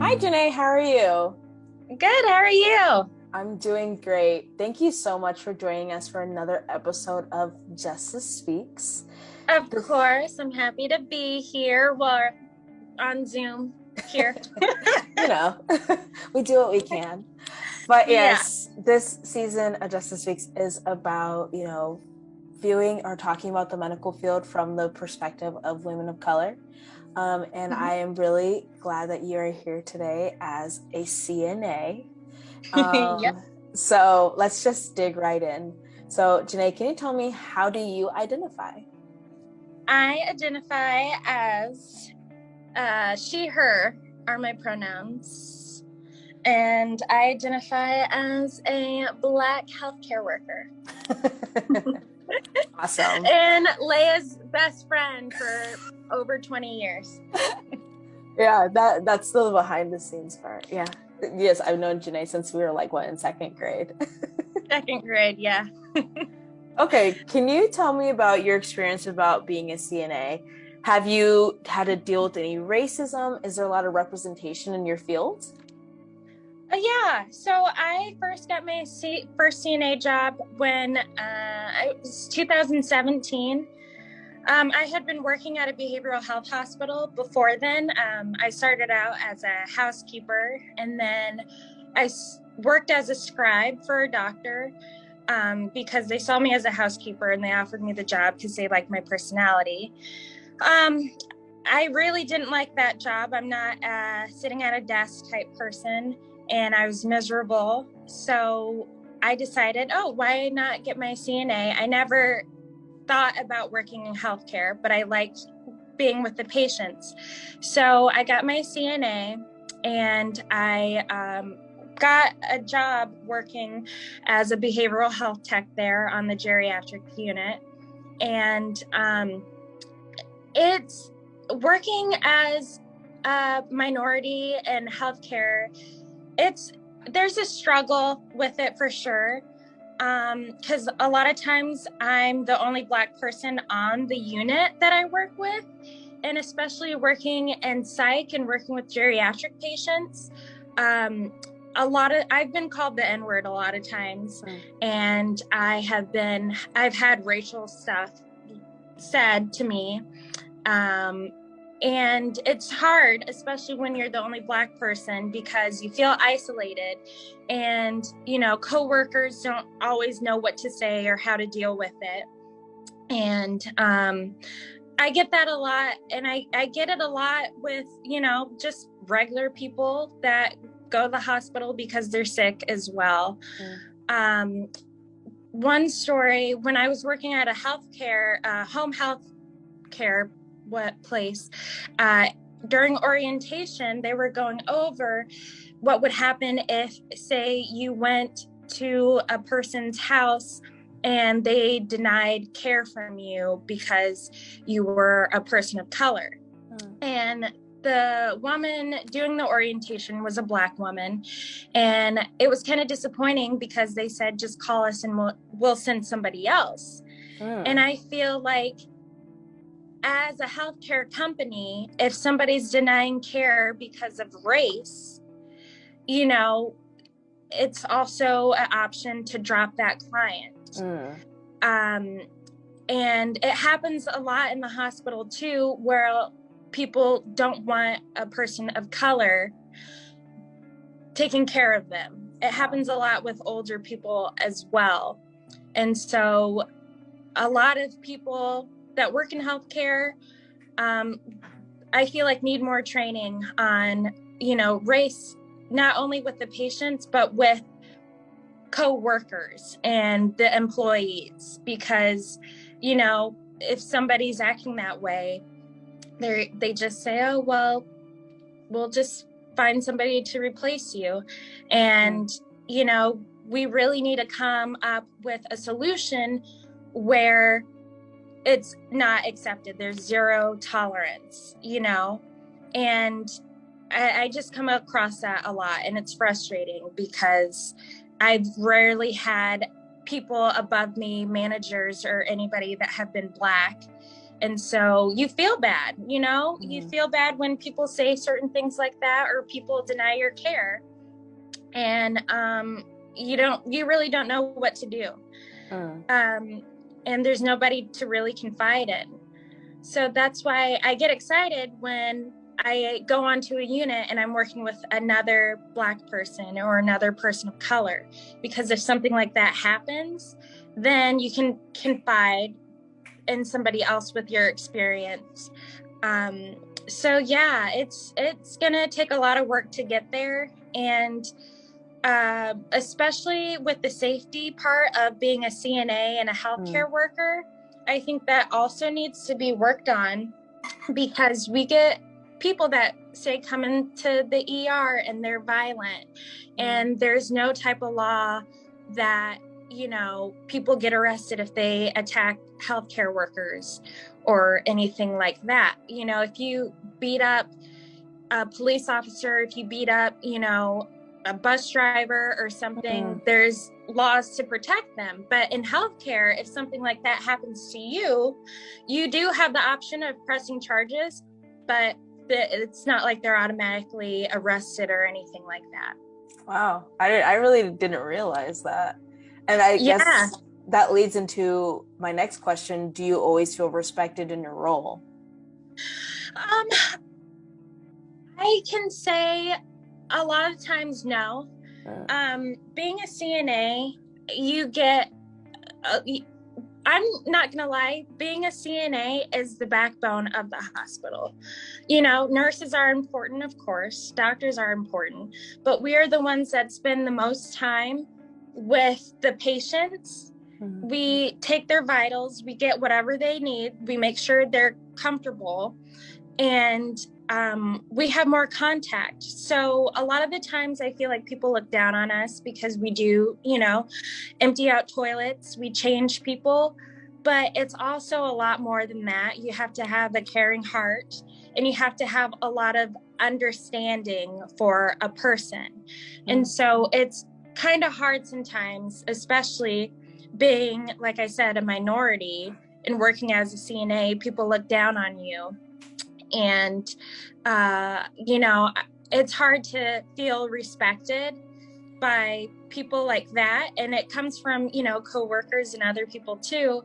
Hi, Jenay. How are you? Good, how are you? I'm doing great. Thank you so much for joining us for another episode of Justice Speaks. Of This, course, I'm happy to be here. We're on Zoom here. you know, we do what we can. But Yeah. yes, this season of Justice Speaks is about, viewing or talking about the medical field from the perspective of women of color. And Mhm. I am really glad that you are here today as a CNA. Um, Yep. so let's just dig right in. So, Jenay, can you tell me, how do you identify? I identify as she, her are my pronouns. And I identify as a Black healthcare worker. Awesome. And Leia's best friend for over 20 years. Yeah, that's the behind the scenes part. Yeah. Yes, I've known Jenay since we were like in second grade. Second grade, yeah. Okay, can you tell me about your experience about being a CNA? Have you had to deal with any racism? Is there a lot of representation in your field? Yeah, so I first got my first CNA job when it was 2017. I had been working at a behavioral health hospital before then. I started out as a housekeeper, and then worked as a scribe for a doctor because they saw me as a housekeeper and they offered me the job because they liked my personality. Um, I really didn't like that job. I'm not a sitting at a desk type person, and I was miserable. So I decided, oh, why not get my CNA? I never thought about working in healthcare, but I liked being with the patients. So I got my CNA, and I got a job working as a behavioral health tech there on the geriatric unit. And it's working as a minority in healthcare. There's a struggle with it for sure, because a lot of times I'm the only Black person on the unit that I work with, and especially working in psych and working with geriatric patients. um, I've been called the N-word a lot of times, and I've had racial stuff said to me. And it's hard, especially when you're the only Black person, because you feel isolated, and coworkers don't always know what to say or how to deal with it. And I get that a lot, and I get it a lot with just regular people that go to the hospital because they're sick as well. One story, when I was working at a home health care place, during orientation, they were going over what would happen if, say, you went to a person's house and they denied care from you because you were a person of color. And the woman doing the orientation was a Black woman, and it was kind of disappointing because they said, just call us and we'll send somebody else. And I feel like, as a healthcare company, if somebody's denying care because of race, it's also an option to drop that client. And it happens a lot in the hospital too, where people don't want a person of color taking care of them. It happens a lot with older people as well. And so a lot of people that work in healthcare, I feel like, need more training on, race, not only with the patients, but with co-workers and the employees, because, if somebody's acting that way, they just say, oh, well, we'll just find somebody to replace you. And, we really need to come up with a solution where it's not accepted. There's zero tolerance, and I just come across that a lot, and it's frustrating because I've rarely had people above me, managers or anybody, that have been Black, And so you feel bad, you Mm-hmm. feel bad when people say certain things like that, or people deny your care. And you really don't know what to do. Mm. And there's nobody to really confide in. So that's why I get excited when I go onto a unit and I'm working with another Black person or another person of color, because if something like that happens, then you can confide in somebody else with your experience. So yeah, it's gonna take a lot of work to get there, and especially with the safety part of being a CNA and a Mm. healthcare worker, I think that also needs to be worked on, because we get people that say come into the ER and they're violent, and there's no type of law that, people get arrested if they attack healthcare workers or anything like that. If you beat up a police officer, if you beat up, a bus driver or something, Mm. there's laws to protect them. But in healthcare, if something like that happens to you, you do have the option of pressing charges, but it's not like they're automatically arrested or anything like that. Wow, I really didn't realize that. And I Yeah. guess that leads into my next question. Do you always feel respected in your role? Um, I can say a lot of times no. Mm. Being a CNA, you get, uh, I'm not gonna lie, being a CNA is the backbone of the hospital. Nurses are important, of course, doctors are important, but we are the ones that spend the most time with the patients. Mm. We take their vitals, we get whatever they need, we make sure they're comfortable, and we have more contact. So a lot of the times I feel like people look down on us because we do, empty out toilets, we change people, but it's also a lot more than that. You have to have a caring heart, and you have to have a lot of understanding for a person. And Mm. so it's kind of hard sometimes, especially being, like I said, a minority and working as a CNA. People look down on you, and it's hard to feel respected by people like that, and it comes from coworkers and other people too.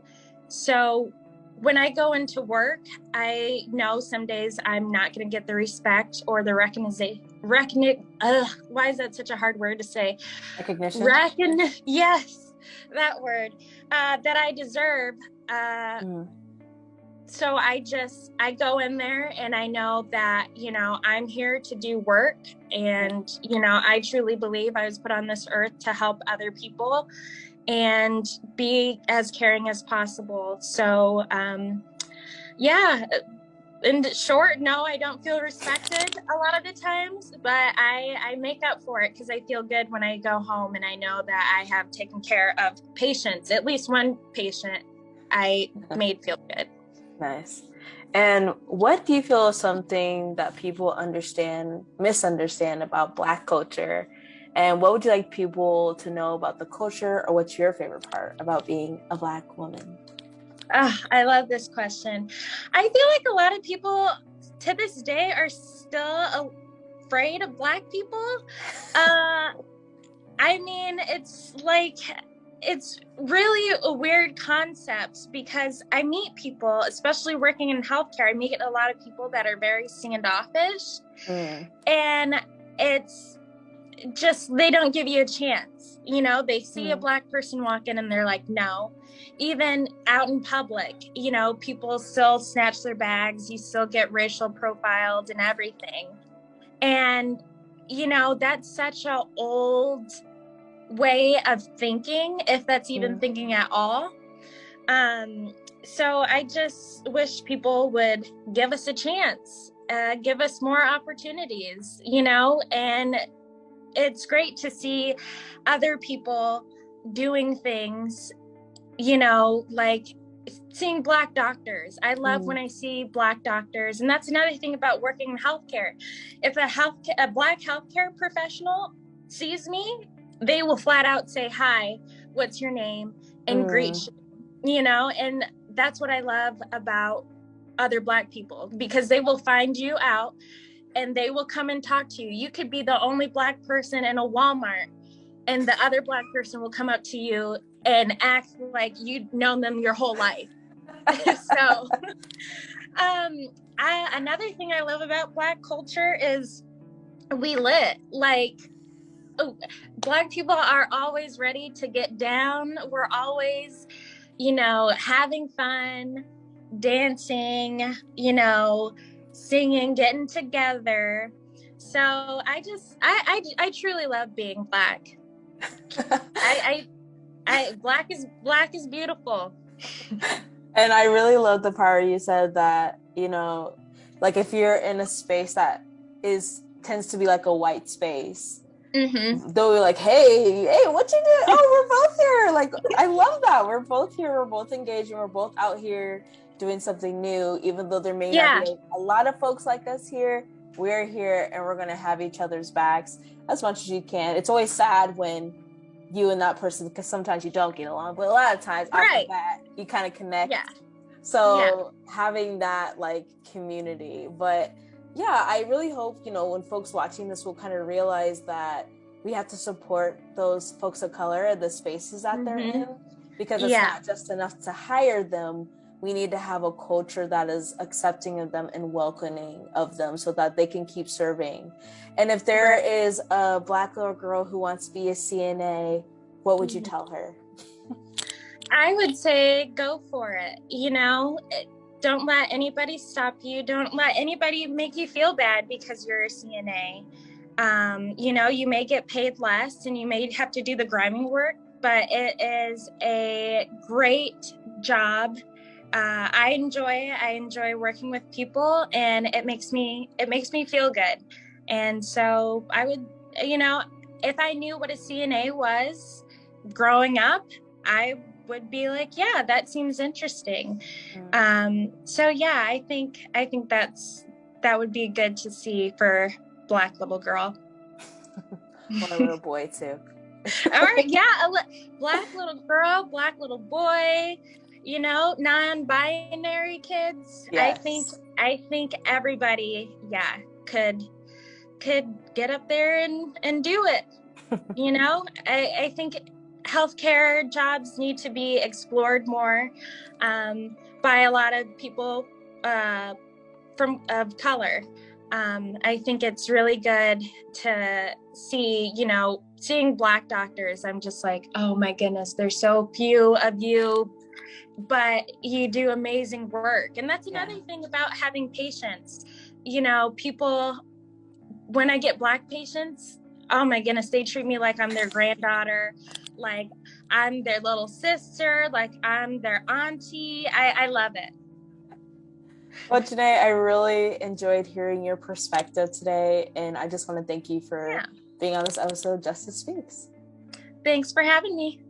So when I go into work, I know some days I'm not going to get the respect or the why is that such a hard word to say? Recognition? Yes, that word, that I deserve. uh, Mm. so I go in there and I know that, I'm here to do work. And, I truly believe I was put on this earth to help other people and be as caring as possible. So, yeah, in short, no, I don't feel respected a lot of the times, but I make up for it because I feel good when I go home and I know that I have taken care of patients. At least one patient I made feel good. Nice. And what do you feel is something that people misunderstand about Black culture? And what would you like people to know about the culture, or what's your favorite part about being a Black woman? I love this question. I feel like a lot of people to this day are still afraid of Black people. I mean, it's really a weird concept, because I meet people, especially working in healthcare, I meet a lot of people that are very standoffish, Mm. and it's just, they don't give you a chance. They see a Mm. Black person walk in and they're like, no. Even out in public, people still snatch their bags, you still get racial profiled and everything. And that's such an old way of thinking, if that's even Mm. thinking at all. So I just wish people would give us a chance, give us more opportunities, and it's great to see other people doing things, like seeing Black doctors. I love when Mm. I see Black doctors. And that's another thing about working in healthcare. If a Black healthcare professional sees me, they will flat out say, hi, what's your name? And greet Mm. you, and that's what I love about other Black people, because they will find you out and they will come and talk to you. You could be the only Black person in a Walmart, and the other Black person will come up to you and act like you've known them your whole life. So another thing I love about Black culture is we lit. Like, Black people are always ready to get down. We're always, having fun, dancing, singing, getting together. So I truly love being Black. Black is beautiful. And I really love the part you said that, like if you're in a space that tends to be like a white space, they'll be like, hey, what you doing? Oh, we're both here. Like, I love that. We're both here. We're both engaged, and we're both out here doing something new, even though there may not be a lot of folks like us here. We're here, and we're going to have each other's backs as much as you can. It's always sad when you and that person, because sometimes you don't get along, but a lot of times after that, you kind of connect. Yeah. So having that like community, but yeah, I really hope, when folks watching this will kind of realize that we have to support those folks of color and the spaces that they're in, because it's not just enough to hire them. We need to have a culture that is accepting of them and welcoming of them so that they can keep serving. And if there is a Black little girl who wants to be a CNA, what would you tell her? I would say go for it. Don't let anybody stop you. Don't let anybody make you feel bad because you're a CNA. You may get paid less and you may have to do the grinding work, but it is a great job. I enjoy working with people, and it makes me feel good. And so I would, if I knew what a CNA was growing up, I would be like, yeah, that seems interesting. So yeah, I think that would be good to see for Black little girl. Or a little boy too. All right, yeah, Black little girl, Black little boy, non-binary kids. Yes. I think everybody, could get up there and do it. I think healthcare jobs need to be explored more by a lot of people of color. I think it's really good to see, seeing Black doctors. I'm just like, oh my goodness, there's so few of you, but you do amazing work. And that's another thing about having patients. People, when I get Black patients, oh my goodness, they treat me like I'm their granddaughter, like I'm their little sister, like I'm their auntie. I love it. Well, Jenay, I really enjoyed hearing your perspective today, and I just want to thank you for being on this episode of Justice Speaks. Thanks for having me.